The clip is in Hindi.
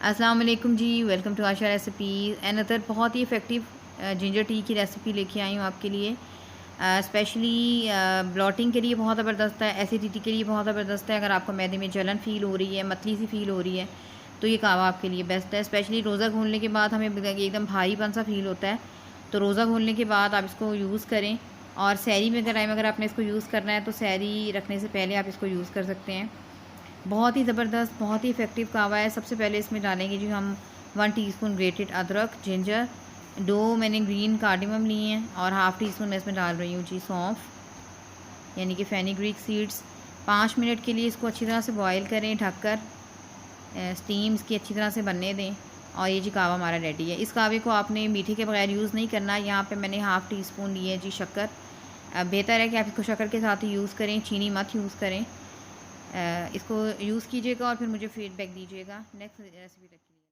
अस्सलाम वालेकुम जी, welcome to Asha recipes. Another बहुत ही इफ़ेक्टिव जिंजर टी की रेसिपी लेके आई हूँ आपके लिए। स्पेशली ब्लॉटिंग के लिए बहुत ज़बरदस्त है, एसिडिटी के लिए बहुत ज़बरदस्त है। अगर आपको मैदे में जलन फ़ील हो रही है, मतली सी फ़ील हो रही है, तो ये कहवा आपके लिए बेस्ट है। स्पेशली रोज़ा खोलने के बाद हमें एकदम भारीपन सा फ़ील होता है, तो रोज़ा खोलने के बाद आप इसको यूज़ करें। और सहरी में अगर आपने इसको यूज़ करना है, तो सहरी रखने से पहले आप इसको यूज़ कर सकते हैं। बहुत ही ज़बरदस्त, बहुत ही इफ़ेक्टिव कहवा है। सबसे पहले इसमें डालेंगे जी हम 1 टीस्पून ग्रेटेड अदरक, जिंजर, 2 मैंने ग्रीन कार्डेमम लिए हैं और हाफ़ टी स्पून मैं इसमें डाल रही हूँ जी सौंफ, यानी कि फेनिग्रीक सीड्स। 5 मिनट के लिए इसको अच्छी तरह से बॉयल करें ढककर, स्टीम इसकी अच्छी तरह से बनने दें। और ये जी कहवा हमारा रेडी है। इस कहवे को आपने मीठे के बगैर यूज़ नहीं करना। यहाँ पे मैंने हाफ़ टी स्पून ली है जी शक्कर। बेहतर है कि आप इसको शक्कर के साथ ही यूज़ करें, चीनी मत यूज़ करें। इसको यूज़ कीजिएगा और फिर मुझे फ़ीडबैक दीजिएगा। नेक्स्ट रेसिपी तक के लिए।